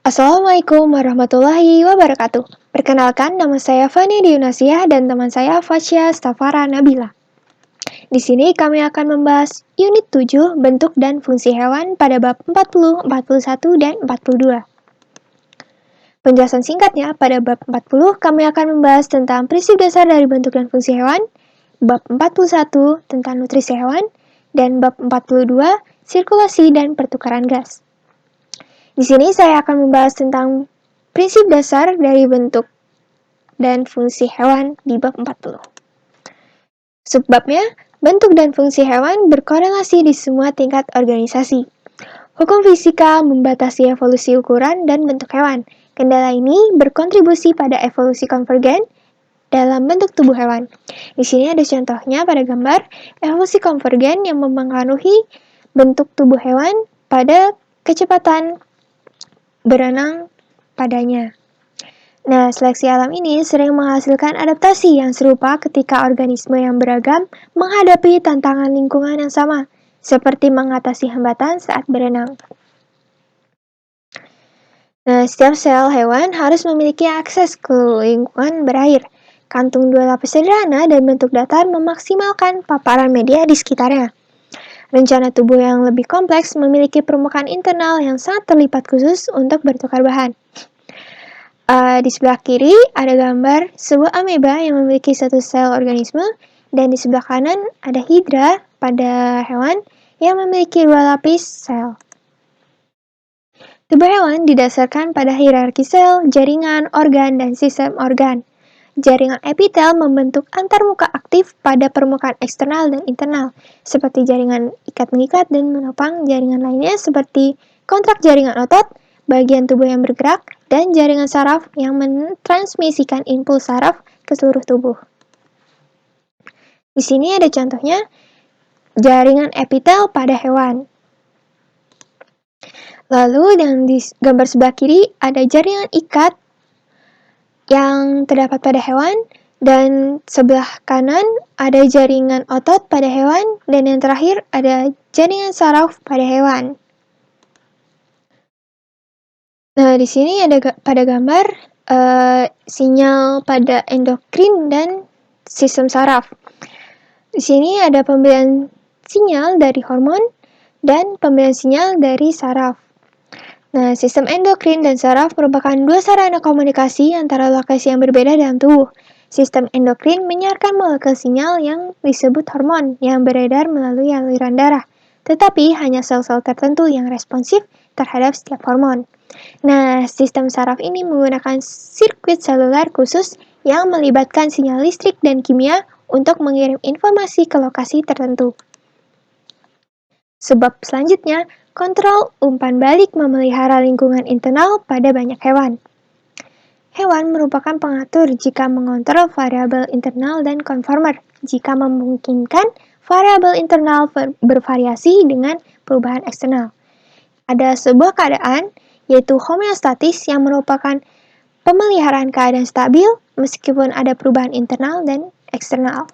Assalamualaikum warahmatullahi wabarakatuh. Perkenalkan, nama saya Fani Diunasiah dan teman saya Fasya Stafara Nabila. Di sini kami akan membahas unit 7, bentuk dan fungsi hewan pada bab 40, 41, dan 42. Penjelasan singkatnya, pada bab 40 kami akan membahas tentang prinsip dasar dari bentuk dan fungsi hewan, bab 41 tentang nutrisi hewan, dan bab 42 sirkulasi dan pertukaran gas. Di sini saya akan membahas tentang prinsip dasar dari bentuk dan fungsi hewan di bab 40. Subbabnya, bentuk dan fungsi hewan berkorelasi di semua tingkat organisasi. Hukum fisika membatasi evolusi ukuran dan bentuk hewan. Kendala ini berkontribusi pada evolusi konvergen dalam bentuk tubuh hewan. Di sini ada contohnya pada gambar evolusi konvergen yang mempengaruhi bentuk tubuh hewan pada kecepatan berenang padanya. Nah, seleksi alam ini sering menghasilkan adaptasi yang serupa ketika organisme yang beragam menghadapi tantangan lingkungan yang sama, seperti mengatasi hambatan saat berenang. Nah, setiap sel hewan harus memiliki akses ke lingkungan berair. Kantung dua lapis sederhana dan bentuk datar memaksimalkan paparan media di sekitarnya. Rencana tubuh yang lebih kompleks memiliki permukaan internal yang sangat terlipat khusus untuk bertukar bahan. Di sebelah kiri ada gambar sebuah ameba yang memiliki satu sel organisme, dan di sebelah kanan ada hidra pada hewan yang memiliki dua lapis sel. Tubuh hewan didasarkan pada hierarki sel, jaringan, organ, dan sistem organ. Jaringan epitel membentuk antarmuka aktif pada permukaan eksternal dan internal, seperti jaringan ikat-mengikat dan menopang jaringan lainnya seperti kontrak jaringan otot, bagian tubuh yang bergerak, dan jaringan saraf yang mentransmisikan impuls saraf ke seluruh tubuh. Di sini ada contohnya jaringan epitel pada hewan. Lalu di gambar sebelah kiri ada jaringan ikat yang terdapat pada hewan, dan sebelah kanan ada jaringan otot pada hewan, dan yang terakhir ada jaringan saraf pada hewan. Nah, di sini ada pada gambar sinyal pada endokrin dan sistem saraf. Di sini ada pemberian sinyal dari hormon dan pemberian sinyal dari saraf. Nah, sistem endokrin dan saraf merupakan dua sarana komunikasi antara lokasi yang berbeda dalam tubuh. Sistem endokrin menyiarkan molekul sinyal yang disebut hormon yang beredar melalui aliran darah, tetapi hanya sel-sel tertentu yang responsif terhadap setiap hormon. Nah, sistem saraf ini menggunakan sirkuit seluler khusus yang melibatkan sinyal listrik dan kimia untuk mengirim informasi ke lokasi tertentu. Sebab selanjutnya, kontrol umpan balik memelihara lingkungan internal pada banyak hewan. Hewan merupakan pengatur jika mengontrol variabel internal dan conformer jika memungkinkan variabel internal bervariasi dengan perubahan eksternal. Ada sebuah keadaan, yaitu homeostatis, yang merupakan pemeliharaan keadaan stabil meskipun ada perubahan internal dan eksternal.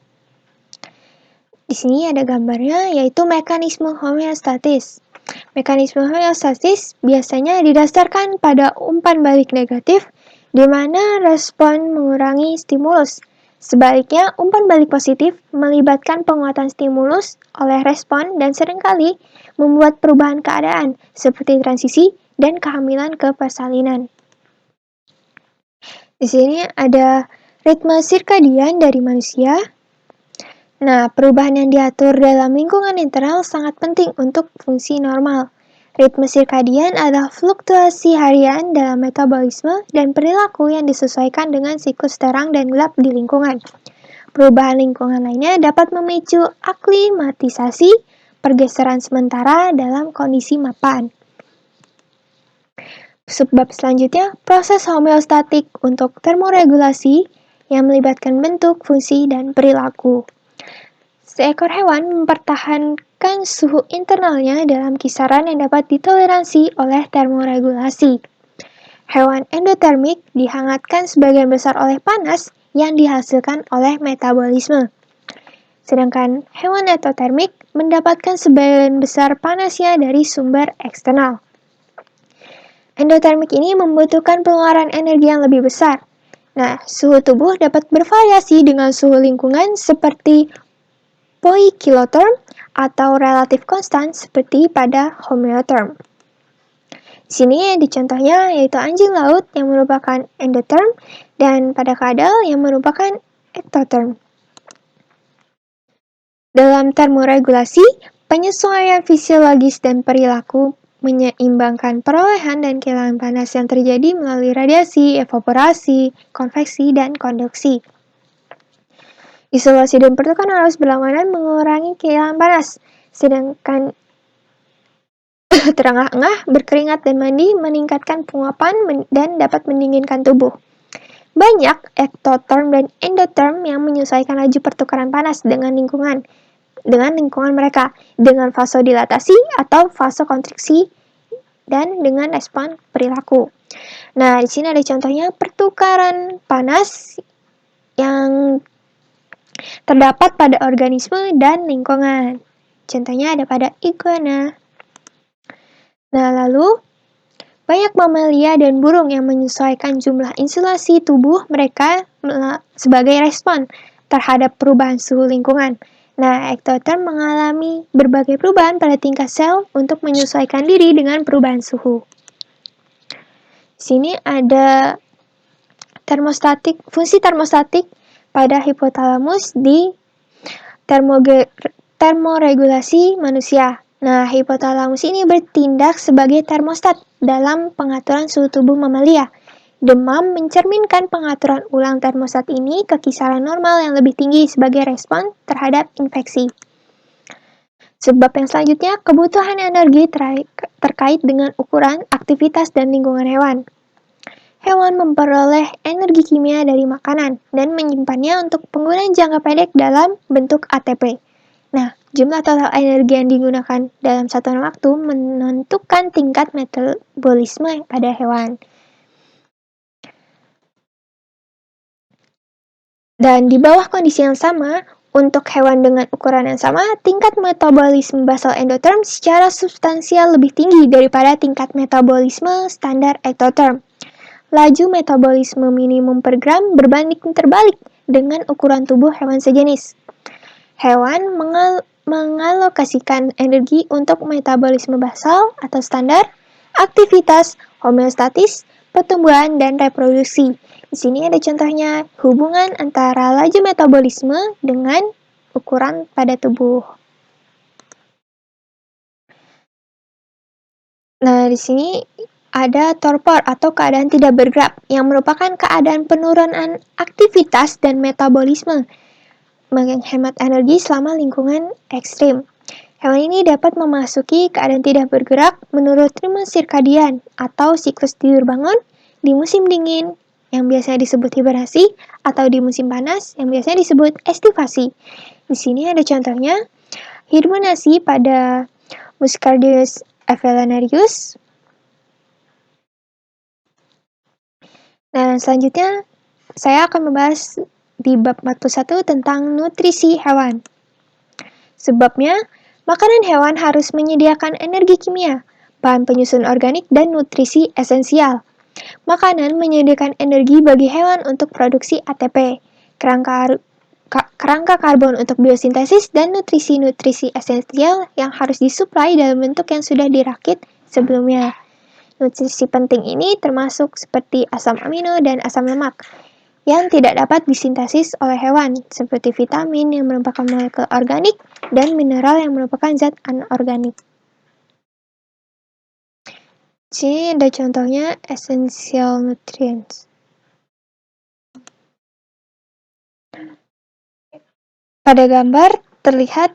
Di sini ada gambarnya, yaitu mekanisme homeostatis. Mekanisme homeostatis biasanya didasarkan pada umpan balik negatif, di mana respon mengurangi stimulus. Sebaliknya, umpan balik positif melibatkan penguatan stimulus oleh respon dan seringkali membuat perubahan keadaan, seperti transisi dan kehamilan ke persalinan. Di sini ada ritme sirkadian dari manusia. Nah, perubahan yang diatur dalam lingkungan internal sangat penting untuk fungsi normal. Ritme sirkadian adalah fluktuasi harian dalam metabolisme dan perilaku yang disesuaikan dengan siklus terang dan gelap di lingkungan. Perubahan lingkungan lainnya dapat memicu aklimatisasi, pergeseran sementara dalam kondisi mapan. Subbab selanjutnya, proses homeostatik untuk termoregulasi yang melibatkan bentuk, fungsi, dan perilaku. Seekor hewan mempertahankan suhu internalnya dalam kisaran yang dapat ditoleransi oleh termoregulasi. Hewan endotermik dihangatkan sebagian besar oleh panas yang dihasilkan oleh metabolisme. Sedangkan hewan ektotermik mendapatkan sebagian besar panasnya dari sumber eksternal. Endotermik ini membutuhkan pengeluaran energi yang lebih besar. Nah, suhu tubuh dapat bervariasi dengan suhu lingkungan seperti poikilotherm atau relatif konstan seperti pada homeotherm. Di sini ada contohnya yaitu anjing laut yang merupakan endotherm dan pada kadal yang merupakan ektotherm. Dalam termoregulasi, penyesuaian fisiologis dan perilaku menyeimbangkan perolehan dan kehilangan panas yang terjadi melalui radiasi, evaporasi, konveksi, dan konduksi. Isolasi dan pertukaran arus berlawanan mengurangi kehilangan panas, sedangkan terengah-engah, berkeringat, dan mandi meningkatkan penguapan dan dapat mendinginkan tubuh. Banyak ektotherm dan endotherm yang menyesuaikan laju pertukaran panas dengan lingkungan mereka, dengan vasodilatasi atau vasokonstriksi, dan dengan respon perilaku. Nah, di sini ada contohnya pertukaran panas yang terdapat pada organisme dan lingkungan. Contohnya ada pada iguana. Nah, lalu banyak mamalia dan burung yang menyesuaikan jumlah insulasi tubuh mereka sebagai respon terhadap perubahan suhu lingkungan. Nah, ektotherm mengalami berbagai perubahan pada tingkat sel untuk menyesuaikan diri dengan perubahan suhu. Di sini ada fungsi termostatik pada hipotalamus di termoregulasi manusia. Nah, hipotalamus ini bertindak sebagai termostat dalam pengaturan suhu tubuh mamalia. Demam mencerminkan pengaturan ulang termostat ini ke kisaran normal yang lebih tinggi sebagai respon terhadap infeksi. Sebab yang selanjutnya, kebutuhan energi terkait dengan ukuran, aktivitas, dan lingkungan hewan. Hewan memperoleh energi kimia dari makanan dan menyimpannya untuk penggunaan jangka pendek dalam bentuk ATP. Nah, jumlah total energi yang digunakan dalam satuan waktu menentukan tingkat metabolisme pada hewan. Dan di bawah kondisi yang sama, untuk hewan dengan ukuran yang sama, tingkat metabolisme basal endotherm secara substansial lebih tinggi daripada tingkat metabolisme standar ektotherm. Laju metabolisme minimum per gram berbanding terbalik dengan ukuran tubuh hewan sejenis. Hewan mengalokasikan energi untuk metabolisme basal atau standar, aktivitas, homeostatis, pertumbuhan, dan reproduksi. Di sini ada contohnya hubungan antara laju metabolisme dengan ukuran pada tubuh. Nah, di sini ada torpor atau keadaan tidak bergerak yang merupakan keadaan penurunan aktivitas dan metabolisme menghemat energi selama lingkungan ekstrim. Hewan ini dapat memasuki keadaan tidak bergerak menurut ritme sirkadian atau siklus tidur bangun di musim dingin yang biasanya disebut hibernasi atau di musim panas yang biasanya disebut estivasi. Di sini ada contohnya hibernasi pada Muscardinus avellanarius. Nah, selanjutnya saya akan membahas di bab 41 tentang nutrisi hewan. Sebabnya, makanan hewan harus menyediakan energi kimia, bahan penyusun organik, dan nutrisi esensial. Makanan menyediakan energi bagi hewan untuk produksi ATP, kerangka karbon untuk biosintesis, dan nutrisi-nutrisi esensial yang harus disuplai dalam bentuk yang sudah dirakit sebelumnya. Nutrisi penting ini termasuk seperti asam amino dan asam lemak yang tidak dapat disintesis oleh hewan, seperti vitamin yang merupakan molekul organik dan mineral yang merupakan zat anorganik. Sini ada contohnya essential nutrients. Pada gambar terlihat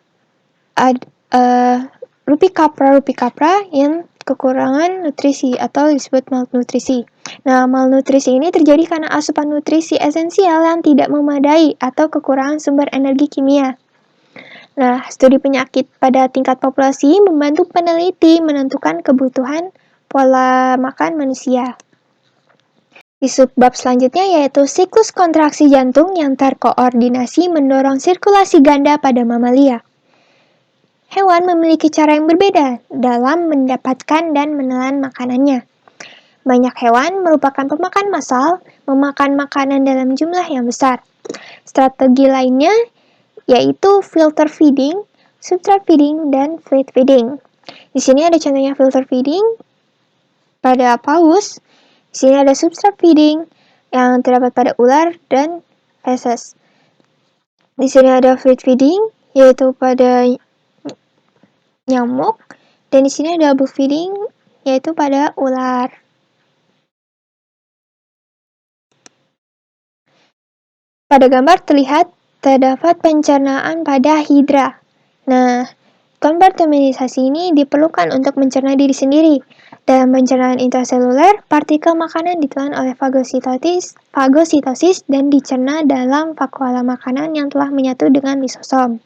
rupi kapra yang kekurangan nutrisi atau disebut malnutrisi. Nah, malnutrisi ini terjadi karena asupan nutrisi esensial yang tidak memadai atau kekurangan sumber energi kimia. Nah, studi penyakit pada tingkat populasi membantu peneliti menentukan kebutuhan pola makan manusia. Di subbab selanjutnya yaitu siklus kontraksi jantung yang terkoordinasi mendorong sirkulasi ganda pada mamalia. Hewan memiliki cara yang berbeda dalam mendapatkan dan menelan makanannya. Banyak hewan merupakan pemakan massal, memakan makanan dalam jumlah yang besar. Strategi lainnya yaitu filter feeding, substrate feeding, dan feed feeding. Di sini ada contohnya filter feeding pada paus. Di sini ada substrate feeding yang terdapat pada ular dan feces. Di sini ada feed feeding yaitu pada nyamuk, dan di sini ada double feeding yaitu pada ular. Pada gambar terlihat terdapat pencernaan pada hidra. Nah, kompartementasi ini diperlukan untuk mencerna diri sendiri. Dalam pencernaan intraseluler, partikel makanan ditelan oleh fagositosis dan dicerna dalam vakuola makanan yang telah menyatu dengan lisosom.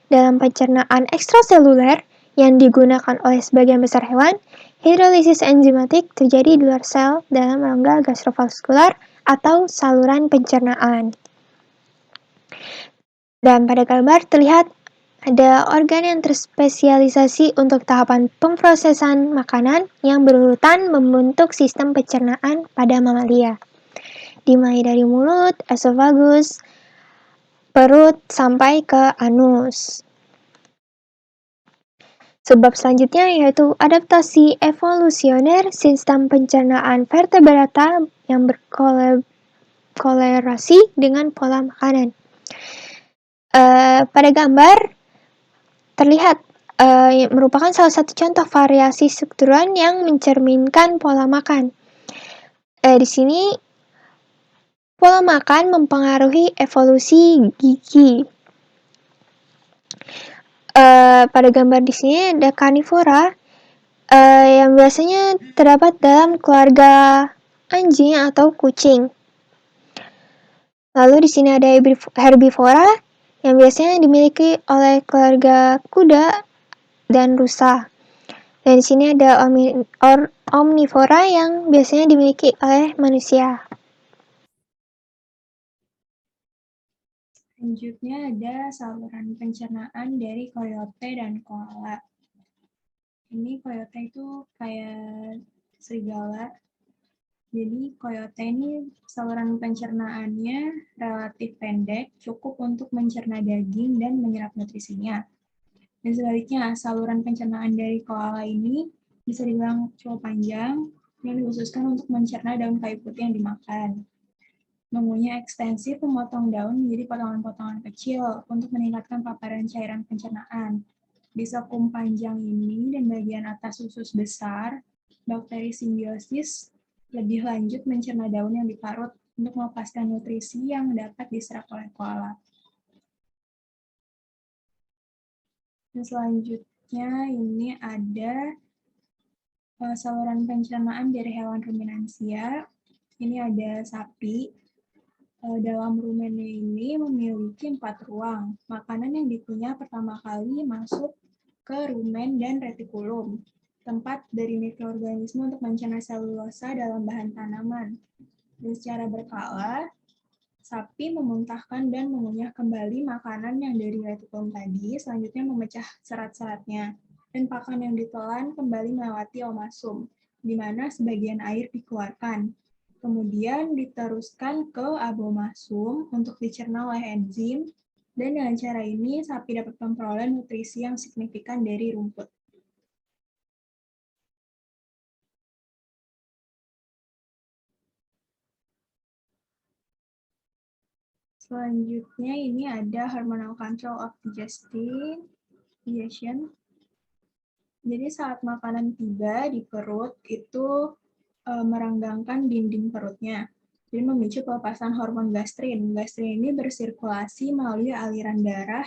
Dalam pencernaan ekstraseluler yang digunakan oleh sebagian besar hewan, hidrolisis enzimatik terjadi di luar sel dalam rongga gastrovaskular atau saluran pencernaan. Dan pada gambar terlihat ada organ yang terspesialisasi untuk tahapan pemrosesan makanan yang berurutan membentuk sistem pencernaan pada mamalia. Dimulai dari mulut, esofagus, perut, sampai ke anus. Sebab selanjutnya yaitu adaptasi evolusioner sistem pencernaan vertebrata yang berkolerasi dengan pola makanan. Pada gambar terlihat merupakan salah satu contoh variasi struktural yang mencerminkan pola makan. Di sini pola makan mempengaruhi evolusi gigi. Pada gambar di sini ada karnivora yang biasanya terdapat dalam keluarga anjing atau kucing. Lalu di sini ada herbivora yang biasanya dimiliki oleh keluarga kuda dan rusa. Dan di sini ada omnivora yang biasanya dimiliki oleh manusia. Selanjutnya ada saluran pencernaan dari coyote dan koala. Ini coyote itu kayak serigala. Jadi coyote ini saluran pencernaannya relatif pendek, cukup untuk mencerna daging dan menyerap nutrisinya. Dan sebaliknya, saluran pencernaan dari koala ini bisa dibilang cukup panjang, yang dikhususkan untuk mencerna daun kayu putih yang dimakan. Mengunyah ekstensif memotong daun menjadi potongan-potongan kecil untuk meningkatkan paparan cairan pencernaan. Di sekum panjang ini dan bagian atas usus besar, bakteri simbiosis lebih lanjut mencerna daun yang diparut untuk melepaskan nutrisi yang dapat diserap oleh koala. Dan selanjutnya ini ada saluran pencernaan dari hewan ruminansia. Ini ada sapi. Dalam rumennya ini memiliki 4 ruang. Makanan yang dikunyah pertama kali masuk ke rumen dan retikulum, tempat dari mikroorganisme untuk mencerna selulosa dalam bahan tanaman. Dan secara berkala, sapi memuntahkan dan mengunyah kembali makanan yang dari retikulum tadi, selanjutnya memecah serat-seratnya. Dan pakan yang ditelan kembali melewati omasum, di mana sebagian air dikeluarkan. Kemudian diteruskan ke abomasum untuk dicerna oleh enzim, dan dengan cara ini sapi dapat memperoleh nutrisi yang signifikan dari rumput. Selanjutnya ini ada hormonal control of digestion. Jadi saat makanan tiba di perut itu merenggangkan dinding perutnya. Jadi memicu pelepasan hormon gastrin. Gastrin ini bersirkulasi melalui aliran darah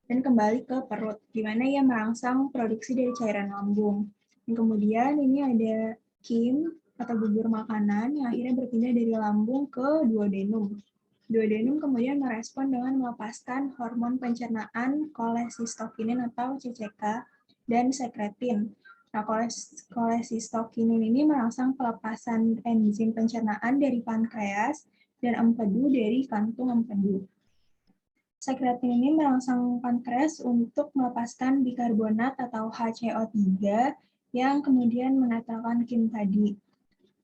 dan kembali ke perut, di mana ia merangsang produksi dari cairan lambung. Dan kemudian ini ada kim atau bubur makanan yang akhirnya berpindah dari lambung ke duodenum. Duodenum kemudian merespon dengan melepaskan hormon pencernaan kolesistokinin atau CCK dan sekretin. Nah, kolesistokinin ini merangsang pelepasan enzim pencernaan dari pankreas dan empedu dari kantung empedu. Sekretin ini merangsang pankreas untuk melepaskan bikarbonat atau HCO3 yang kemudian menetralkan kim tadi.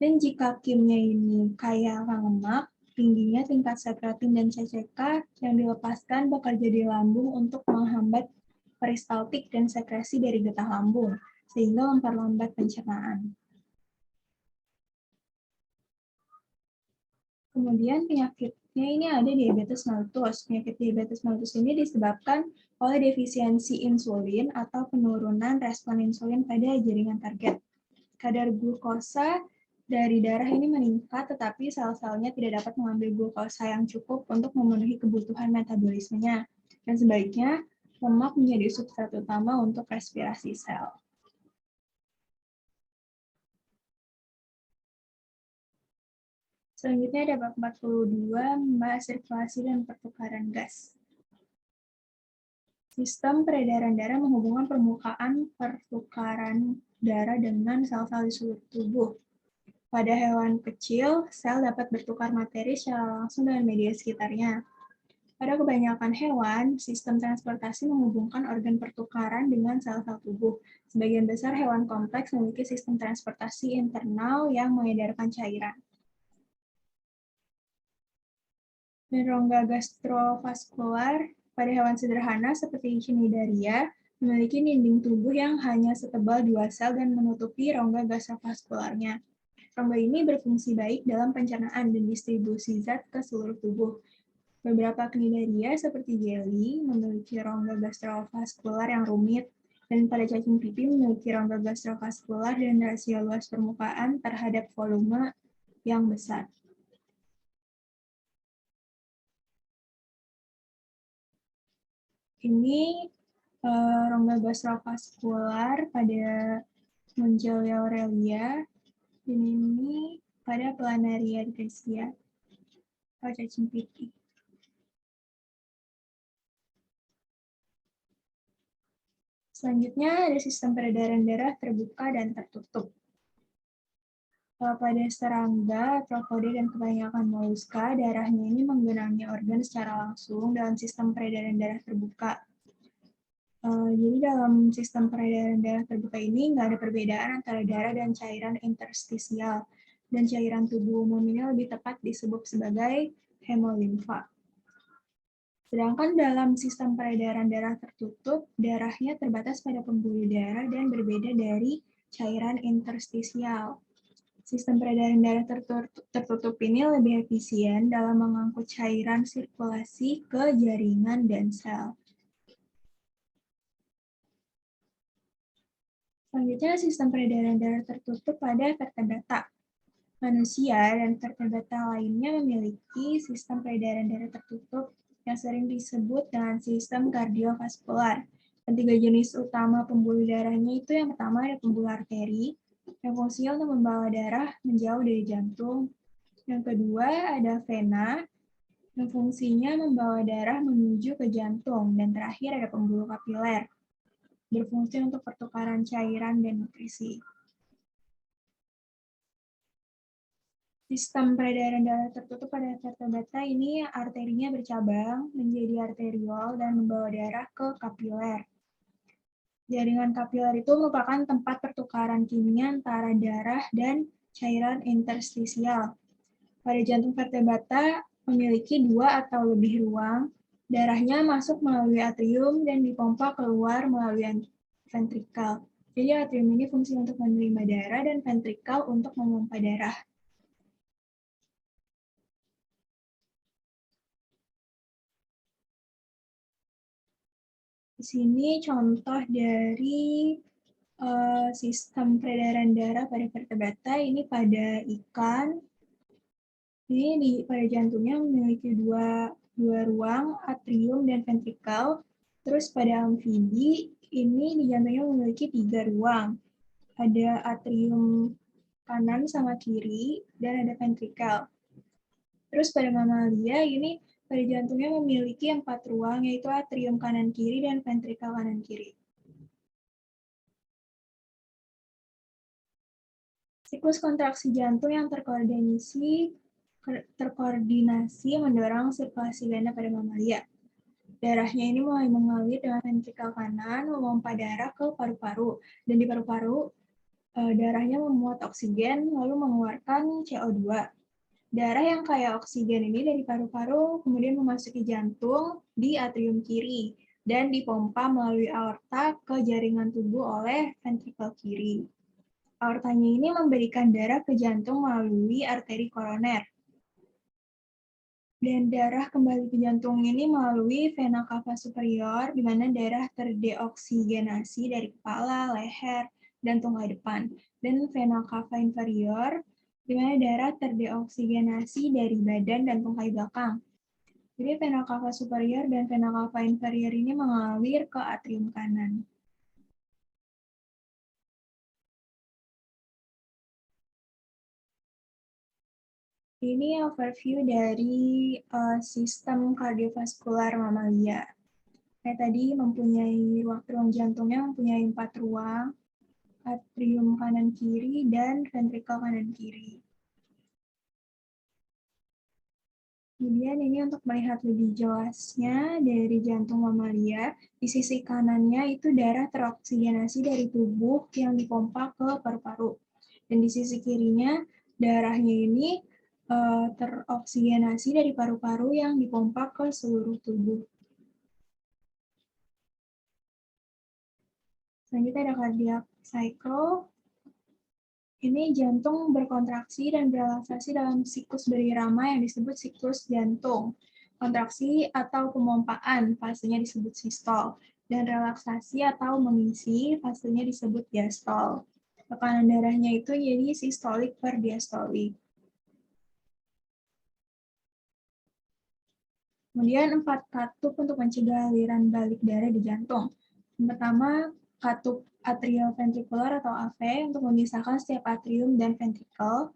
Dan jika kimnya ini kaya akan lemak, tingginya tingkat sekretin dan CCK yang dilepaskan bakal jadi lambung untuk menghambat peristaltik dan sekresi dari getah lambung, sehingga memperlambat pencernaan. Kemudian penyakitnya ini ada diabetes mellitus. Penyakit diabetes mellitus ini disebabkan oleh defisiensi insulin atau penurunan respon insulin pada jaringan target. Kadar glukosa dari darah ini meningkat, tetapi sel-selnya tidak dapat mengambil glukosa yang cukup untuk memenuhi kebutuhan metabolismenya. Dan sebaliknya, lemak menjadi substrat utama untuk respirasi sel. Selanjutnya ada bab 42, membahas sirkulasi dan pertukaran gas. Sistem peredaran darah menghubungkan permukaan pertukaran darah dengan sel-sel di seluruh tubuh. Pada hewan kecil, sel dapat bertukar materi secara langsung dengan media sekitarnya. Pada kebanyakan hewan, sistem transportasi menghubungkan organ pertukaran dengan sel-sel tubuh. Sebagian besar hewan kompleks memiliki sistem transportasi internal yang mengedarkan cairan. Dan rongga gastrovaskular pada hewan sederhana seperti Cnidaria memiliki dinding tubuh yang hanya setebal 2 sel dan menutupi rongga gastrovaskularnya. Rongga ini berfungsi baik dalam pencernaan dan distribusi zat ke seluruh tubuh. Beberapa Cnidaria seperti jelly memiliki rongga gastrovaskular yang rumit, dan pada cacing pipih memiliki rongga gastrovaskular dan rasio luas permukaan terhadap volume yang besar. Ini rongga gastrovaskular pada Mongelia aurelia, dan ini pada Planaria gracia atau cacing pipih. Selanjutnya ada sistem peredaran darah terbuka dan tertutup. Pada serangga, arthropoda, dan kebanyakan moluska, darahnya ini menggenangi organ secara langsung dalam sistem peredaran darah terbuka. Jadi dalam sistem peredaran darah terbuka ini nggak ada perbedaan antara darah dan cairan interstisial. Dan cairan tubuh umum ini lebih tepat disebut sebagai hemolimfa. Sedangkan dalam sistem peredaran darah tertutup, darahnya terbatas pada pembuluh darah dan berbeda dari cairan interstisial. Sistem peredaran darah tertutup ini lebih efisien dalam mengangkut cairan sirkulasi ke jaringan dan sel. Selanjutnya, sistem peredaran darah tertutup pada vertebrata. Manusia dan vertebrata lainnya memiliki sistem peredaran darah tertutup yang sering disebut dengan sistem kardiovaskular. Dan 3 jenis utama pembuluh darahnya itu yang pertama ada pembuluh arteri, yang fungsinya untuk membawa darah menjauh dari jantung. Yang kedua ada vena, yang fungsinya membawa darah menuju ke jantung. Dan terakhir ada pembuluh kapiler, berfungsi untuk pertukaran cairan dan nutrisi. Sistem peredaran darah tertutup pada vertebrata ini arterinya bercabang menjadi arteriol dan membawa darah ke kapiler. Jaringan kapiler itu merupakan tempat pertukaran kimia antara darah dan cairan interstisial. Pada jantung vertebrata memiliki 2 atau lebih ruang. Darahnya masuk melalui atrium dan dipompa keluar melalui ventrikal. Jadi atrium ini fungsi untuk menerima darah dan ventrikal untuk memompa darah. Di sini contoh dari sistem peredaran darah pada vertebrata ini pada ikan. Ini pada jantungnya memiliki dua ruang, atrium dan ventrikal. Terus pada amfibi ini di jantungnya memiliki 3 ruang. Ada atrium kanan sama kiri dan ada ventrikal. Terus pada mamalia ini pada jantungnya memiliki 4 ruang, yaitu atrium kanan kiri dan ventrikal kanan kiri. Siklus kontraksi jantung yang terkoordinasi mendorong sirkulasi ganda pada mamalia. Darahnya ini mulai mengalir dengan ventrikal kanan, memompa darah ke paru-paru. Dan di paru-paru, darahnya memuat oksigen lalu mengeluarkan CO2. Darah yang kaya oksigen ini dari paru-paru kemudian memasuki jantung di atrium kiri dan dipompa melalui aorta ke jaringan tubuh oleh ventrikel kiri. Aortanya ini memberikan darah ke jantung melalui arteri koroner. Dan darah kembali ke jantung ini melalui vena cava superior, di mana darah terdeoksigenasi dari kepala, leher, dan tungkai depan. Dan vena cava inferior, di mana darah terdeoksigenasi dari badan dan tungkai belakang. Jadi vena cava superior dan vena cava inferior ini mengalir ke atrium kanan. Ini overview dari sistem kardiovaskular mamalia. Kayak tadi mempunyai ruang jantungnya mempunyai 4 ruang, atrium kanan kiri dan ventrikel kanan kiri. Kemudian ini untuk melihat lebih jelasnya dari jantung mamalia, di sisi kanannya itu darah teroksigenasi dari tubuh yang dipompa ke paru-paru. Dan di sisi kirinya darahnya ini teroksigenasi dari paru-paru yang dipompa ke seluruh tubuh. Selanjutnya ada cardiac cycle. Ini jantung berkontraksi dan berelaksasi dalam siklus berirama yang disebut siklus jantung. Kontraksi atau pemompaan, fasenya disebut sistol. Dan relaksasi atau mengisi, fasenya disebut diastol. Tekanan darahnya itu jadi sistolik per diastolik. Kemudian 4 katup untuk mencegah aliran balik darah di jantung. Yang pertama, katup atrioventrikular atau AV untuk memisahkan setiap atrium dan ventrikel.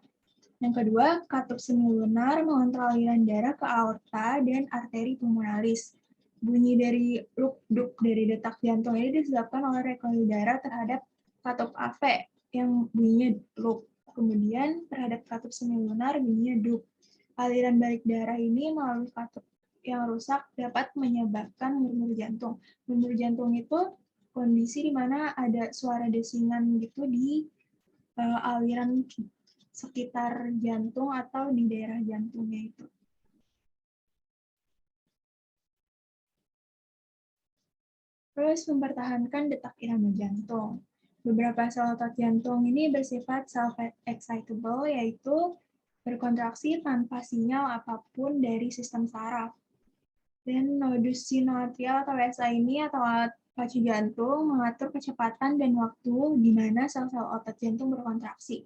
Yang kedua, katup semi lunar mengontrol aliran darah ke aorta dan arteri pulmonalis. Bunyi dari luk-duk dari detak jantung ini disebabkan oleh recoil darah terhadap katup AV yang bunyinya luk. Kemudian terhadap katup semi lunar bunyinya duk. Aliran balik darah ini melalui katup yang rusak dapat menyebabkan murmur jantung. Murmur jantung itu kondisi di mana ada suara desingan gitu di aliran sekitar jantung atau di daerah jantungnya itu. Terus mempertahankan detak irama jantung. Beberapa sel otot jantung ini bersifat self-excitable, yaitu berkontraksi tanpa sinyal apapun dari sistem saraf. Dan nodus sinoatrial atau SA ini atau alat pacu jantung mengatur kecepatan dan waktu di mana sel-sel otot jantung berkontraksi.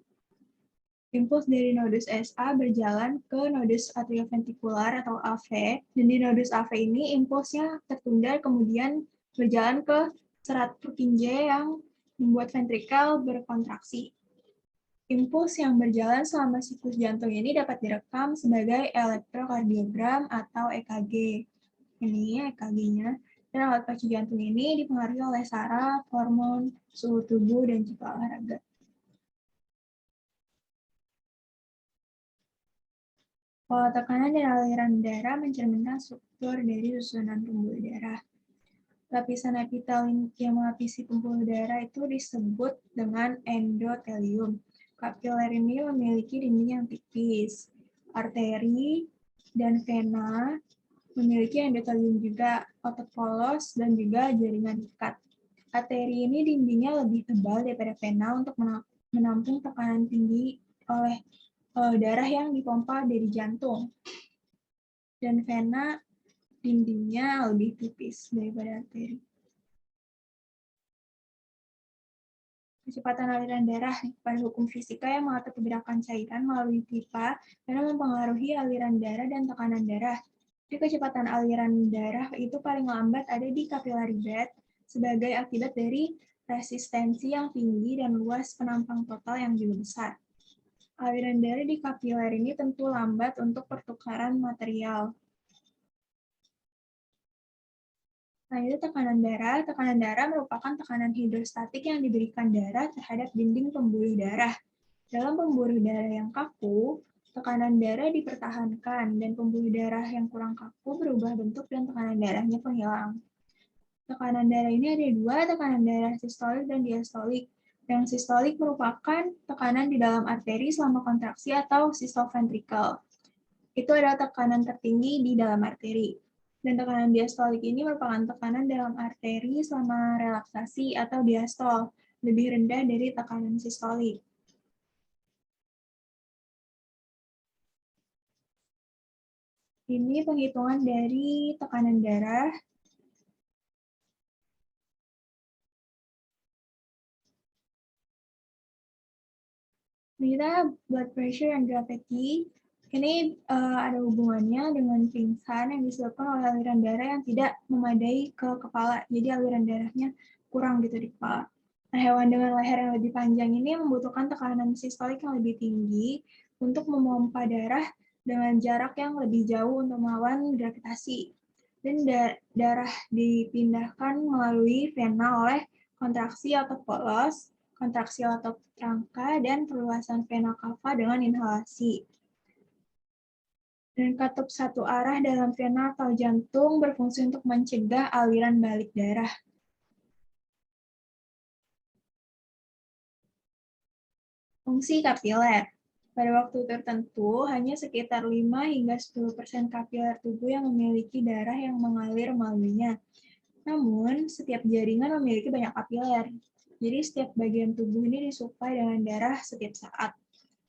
Impuls dari nodus SA berjalan ke nodus atrioventrikular atau AV, dan di nodus AV ini impulsnya tertunda kemudian berjalan ke serat Purkinje yang membuat ventrikel berkontraksi. Impuls yang berjalan selama siklus jantung ini dapat direkam sebagai elektrokardiogram atau EKG. Ini EKG-nya. Dan alat pacu jantung ini dipengaruhi oleh saraf, hormon, suhu tubuh, dan juga olahraga. Pola tekanan dan aliran darah mencerminkan struktur dari susunan pembuluh darah. Lapisan epitel yang melapisi pembuluh darah itu disebut dengan endotelium. Kapiler ini memiliki dinding yang tipis. Arteri dan vena memiliki endotelium juga, otot polos, dan juga jaringan ikat. Arteri ini dindingnya lebih tebal daripada vena untuk menampung tekanan tinggi oleh darah yang dipompa dari jantung. Dan vena dindingnya lebih tipis daripada arteri. Kecepatan aliran darah pada hukum fisika yang mengatur pergerakan cairan melalui pipa karena mempengaruhi aliran darah dan tekanan darah. Jadi kecepatan aliran darah itu paling lambat ada di capillary bed sebagai akibat dari resistensi yang tinggi dan luas penampang total yang juga besar. Aliran darah di kapiler ini tentu lambat untuk pertukaran material. Nah, itu tekanan darah. Tekanan darah merupakan tekanan hidrostatik yang diberikan darah terhadap dinding pembuluh darah. Dalam pembuluh darah yang kaku, tekanan darah dipertahankan dan pembuluh darah yang kurang kaku berubah bentuk dan tekanan darahnya pun hilang. Tekanan darah ini ada dua, tekanan darah sistolik dan diastolik. Yang sistolik merupakan tekanan di dalam arteri selama kontraksi atau sistole ventricle. Itu adalah tekanan tertinggi di dalam arteri. Dan tekanan diastolik ini merupakan tekanan dalam arteri selama relaksasi atau diastol, lebih rendah dari tekanan sistolik. Ini penghitungan dari tekanan darah. Kita blood pressure and gravity. Ini ada hubungannya dengan pingsan yang disebabkan oleh aliran darah yang tidak memadai ke kepala. Jadi aliran darahnya kurang gitu di kepala. Nah, hewan dengan leher yang lebih panjang ini membutuhkan tekanan sistolik yang lebih tinggi untuk memompa darah dengan jarak yang lebih jauh untuk melawan gravitasi. Dan darah dipindahkan melalui vena oleh kontraksi otot polos, kontraksi otot rangka, dan perluasan vena cava dengan inhalasi. Dan katup satu arah dalam vena atau jantung berfungsi untuk mencegah aliran balik darah. Fungsi kapiler. Pada waktu tertentu, hanya sekitar 5 hingga 10% kapiler tubuh yang memiliki darah yang mengalir melaluinya. Namun, setiap jaringan memiliki banyak kapiler. Jadi, setiap bagian tubuh ini disuplai dengan darah setiap saat.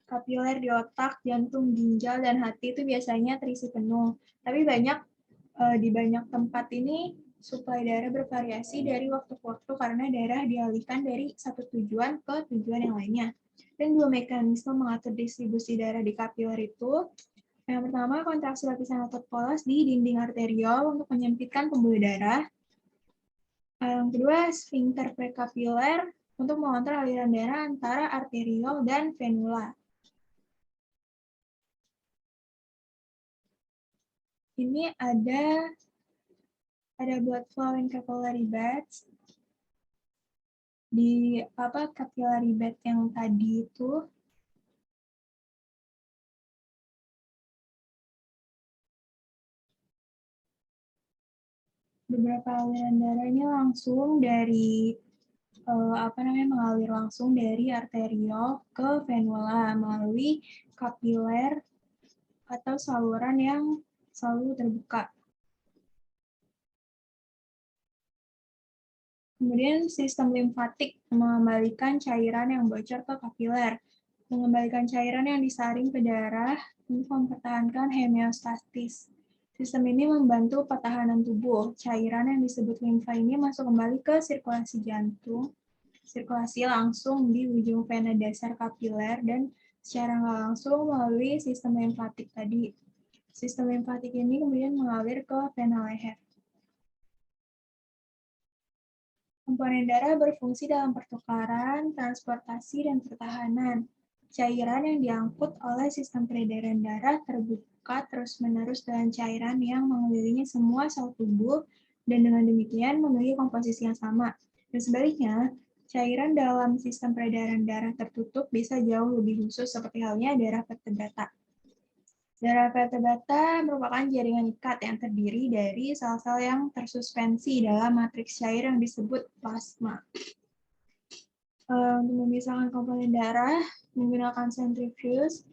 Kapiler di otak, jantung, ginjal, dan hati itu biasanya terisi penuh. Tapi di banyak tempat ini suplai darah bervariasi dari waktu ke waktu karena darah dialihkan dari satu tujuan ke tujuan yang lainnya. Dan dua mekanisme mengatur distribusi darah di kapiler itu. Yang pertama, kontraksi lapisan otot polos di dinding arteriol untuk menyempitkan pembuluh darah. Yang kedua, sphincter prekapiler untuk mengontrol aliran darah antara arteriol dan venula. Ini ada blood flow in capillary beds. Di capillary bed yang tadi itu beberapa aliran darah ini langsung dari mengalir langsung dari arteriol ke venula melalui kapiler atau saluran yang selalu terbuka. Kemudian sistem limfatik mengembalikan cairan yang bocor ke kapiler, mengembalikan cairan yang disaring ke darah untuk mempertahankan homeostatis. Sistem ini membantu pertahanan tubuh. Cairan yang disebut limfa ini masuk kembali ke sirkulasi jantung, sirkulasi langsung di ujung vena dasar kapiler dan secara nggak langsung melalui sistem limfatik tadi. Sistem limfatik ini kemudian mengalir ke vena leher. Komponen darah berfungsi dalam pertukaran, transportasi, dan pertahanan. Cairan yang diangkut oleh sistem peredaran darah terbuka terus-menerus dengan cairan yang mengelilingi semua sel tubuh dan dengan demikian memiliki komposisi yang sama. Dan sebaliknya, cairan dalam sistem peredaran darah tertutup bisa jauh lebih khusus seperti halnya darah vertebrata. Darah vertebrata merupakan jaringan ikat yang terdiri dari sel-sel yang tersuspensi dalam matriks cair yang disebut plasma. Untuk memisahkan komponen darah menggunakan centrifuge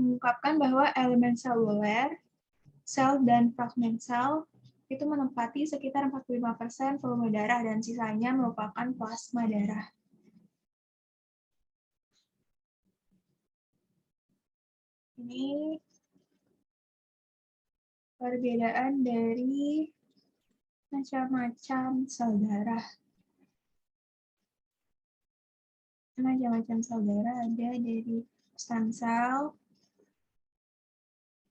mengungkapkan bahwa elemen seluler, sel dan fragmen sel itu menempati sekitar 45% volume darah dan sisanya merupakan plasma darah. Ini perbedaan dari macam-macam sel darah. Macam-macam sel darah ada dari stem cell,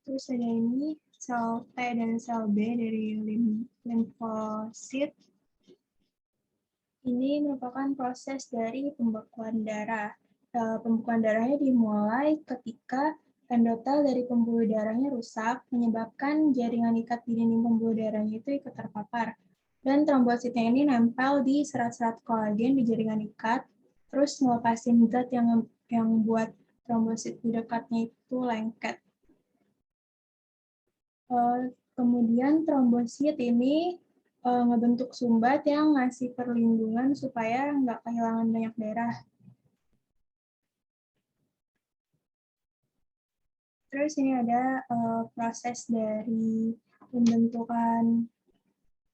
terus ada ini sel T dan sel B dari limfosit. Ini merupakan proses dari pembekuan darah. Pembekuan darahnya dimulai ketika endotel dari pembuluh darahnya rusak, menyebabkan jaringan ikat di dinding pembuluh darahnya itu ikut terpapar. Dan trombositnya ini nempel di serat-serat kolagen di jaringan ikat, terus melepasin zat yang membuat trombosit di dekatnya itu lengket. Kemudian trombosit ini ngebentuk sumbat yang ngasih perlindungan supaya nggak kehilangan banyak darah. Terus ini ada proses dari pembentukan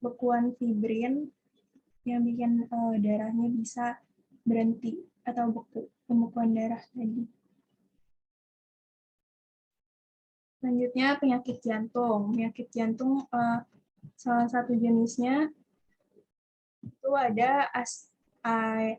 bekuan fibrin yang bikin darahnya bisa berhenti atau beku, pembekuan darah tadi. Selanjutnya penyakit jantung. Penyakit jantung salah satu jenisnya itu ada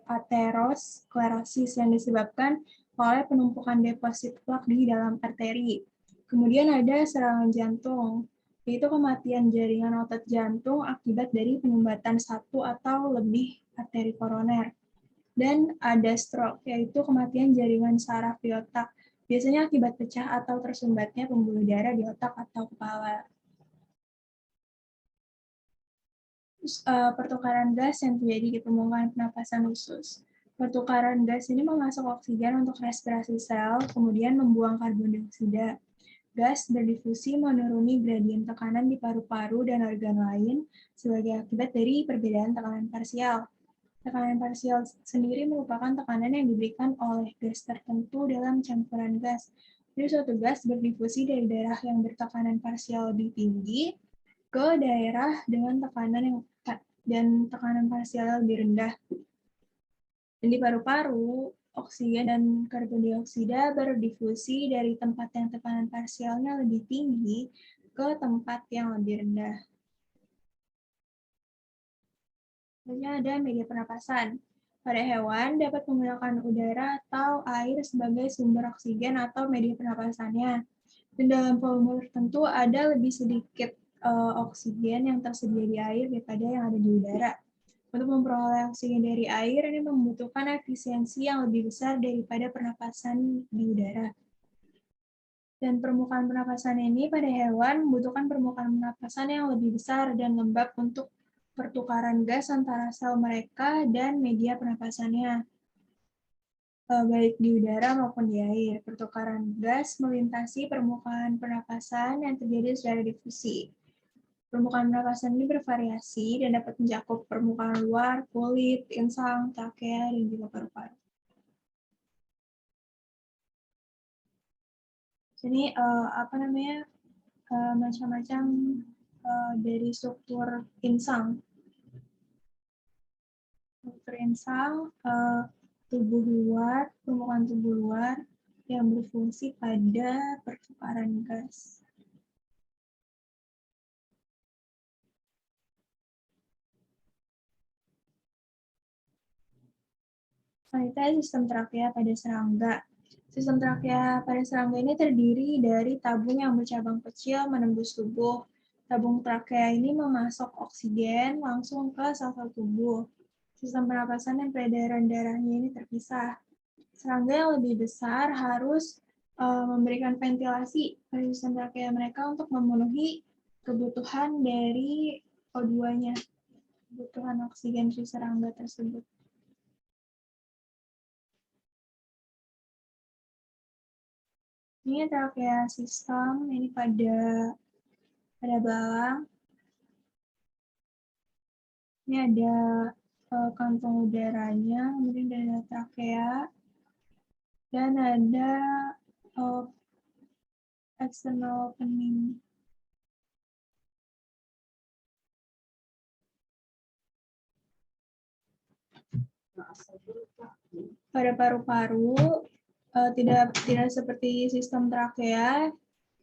aterosklerosis yang disebabkan oleh penumpukan deposit plak di dalam arteri. Kemudian ada serangan jantung, yaitu kematian jaringan otot jantung akibat dari penyumbatan satu atau lebih arteri koroner. Dan ada stroke, yaitu kematian jaringan saraf di otak, biasanya akibat pecah atau tersumbatnya pembuluh darah di otak atau kepala. Pertukaran gas yang terjadi di pembungkaman pernapasan usus. Pertukaran gas ini memasuk oksigen untuk respirasi sel, kemudian membuang karbon dioksida. Gas berdifusi menuruni gradien tekanan di paru-paru dan organ lain sebagai akibat dari perbedaan tekanan parsial. Tekanan parsial sendiri merupakan tekanan yang diberikan oleh gas tertentu dalam campuran gas. Jadi suatu gas berdifusi dari daerah yang bertekanan parsial lebih tinggi ke daerah dengan tekanan parsial lebih rendah. Dan di paru-paru, oksigen dan karbon dioksida berdifusi dari tempat yang tekanan parsialnya lebih tinggi ke tempat yang lebih rendah. Selanjutnya ada media pernapasan. Pada hewan dapat menggunakan udara atau air sebagai sumber oksigen atau media pernapasannya. Dan dalam volume tertentu ada lebih sedikit oksigen yang tersedia di air daripada yang ada di udara. Untuk memperoleh oksigen dari air, ini membutuhkan efisiensi yang lebih besar daripada pernapasan di udara. Dan permukaan pernapasan ini pada hewan membutuhkan permukaan pernapasan yang lebih besar dan lembab untuk pertukaran gas antara sel mereka dan media pernapasannya, baik di udara maupun di air. Pertukaran gas melintasi permukaan pernapasan yang terjadi secara difusi. Permukaan pernapasan ini bervariasi dan dapat mencakup permukaan luar, kulit, insang, trakea, dan juga paru-paru. Jadi macam-macam dari struktur insang. Struktur insang, tubuh luar, permukaan tubuh luar yang berfungsi pada pertukaran gas. Selanjutnya sistem trakea pada serangga. Sistem trakea pada serangga ini terdiri dari tabung yang bercabang kecil menembus tubuh. Tabung trakea ini memasok oksigen langsung ke sel-sel tubuh. Sistem pernapasan dan peredaran darahnya ini terpisah. Serangga yang lebih besar harus memberikan ventilasi pada sistem trakea mereka untuk memenuhi kebutuhan dari O2-nya, kebutuhan oksigen si serangga tersebut. Ini trakea sistem, ini pada belang. Ini ada kantong udaranya, kemudian ada trakea, dan ada external opening. Pada paru-paru, tidak seperti sistem trakea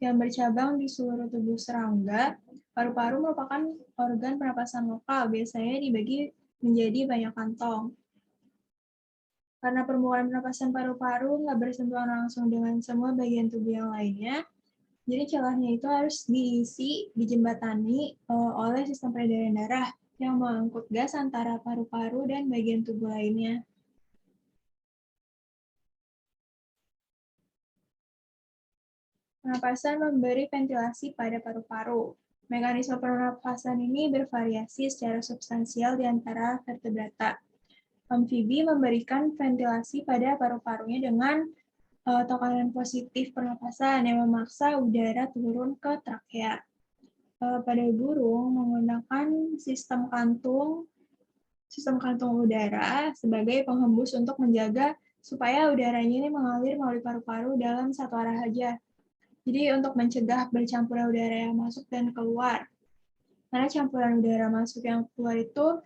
yang bercabang di seluruh tubuh serangga. Paru-paru merupakan organ pernapasan lokal, biasanya dibagi menjadi banyak kantong. Karena permukaan pernapasan paru-paru nggak bersentuhan langsung dengan semua bagian tubuh yang lainnya, jadi celahnya itu harus diisi, dijembatani oleh sistem peredaran darah yang mengangkut gas antara paru-paru dan bagian tubuh lainnya. Pernapasan memberi ventilasi pada paru-paru. Mekanisme pernapasan ini bervariasi secara substansial di antara vertebrata. Amfibi memberikan ventilasi pada paru-parunya dengan tekanan positif pernapasan yang memaksa udara turun ke trakea. Pada burung menggunakan sistem kantung udara sebagai penghembus untuk menjaga supaya udaranya ini mengalir melalui paru-paru dalam satu arah saja. Jadi untuk mencegah bercampurnya udara yang masuk dan keluar. Karena campuran udara masuk yang keluar itu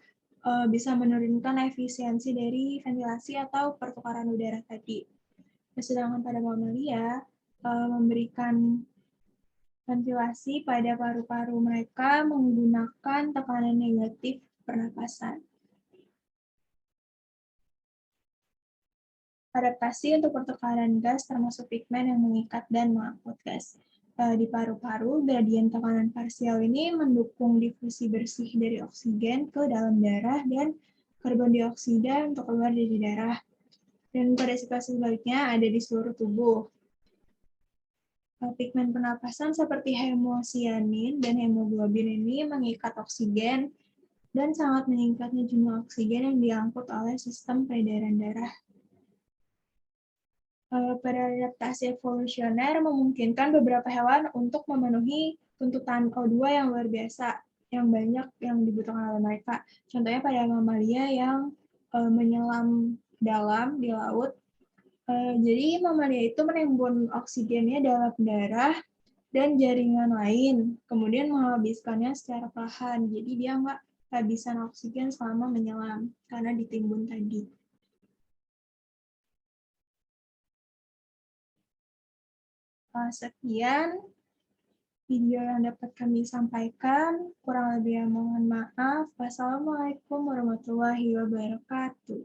bisa menurunkan efisiensi dari ventilasi atau pertukaran udara tadi. Sedangkan pada mamalia, memberikan ventilasi pada paru-paru mereka menggunakan tekanan negatif pernapasan. Adaptasi untuk pertukaran gas termasuk pigmen yang mengikat dan mengangkut gas. Di paru-paru, gradien tekanan parsial ini mendukung difusi bersih dari oksigen ke dalam darah dan karbon dioksida untuk keluar dari darah. Dan pada situasi sebaliknya ada di seluruh tubuh. Pigmen pernapasan seperti hemosianin dan hemoglobin ini mengikat oksigen dan sangat meningkatnya jumlah oksigen yang diangkut oleh sistem peredaran darah. Pada adaptasi evolusioner memungkinkan beberapa hewan untuk memenuhi tuntutan O2 yang luar biasa, yang banyak yang dibutuhkan oleh mereka. Contohnya pada mamalia yang menyelam dalam di laut. Jadi mamalia itu menimbun oksigennya dalam darah dan jaringan lain, kemudian menghabiskannya secara perlahan. Jadi dia nggak kehabisan oksigen selama menyelam, karena ditimbun tadi. Sekian video yang dapat kami sampaikan. Kurang lebihnya mohon maaf. Wassalamualaikum warahmatullahi wabarakatuh.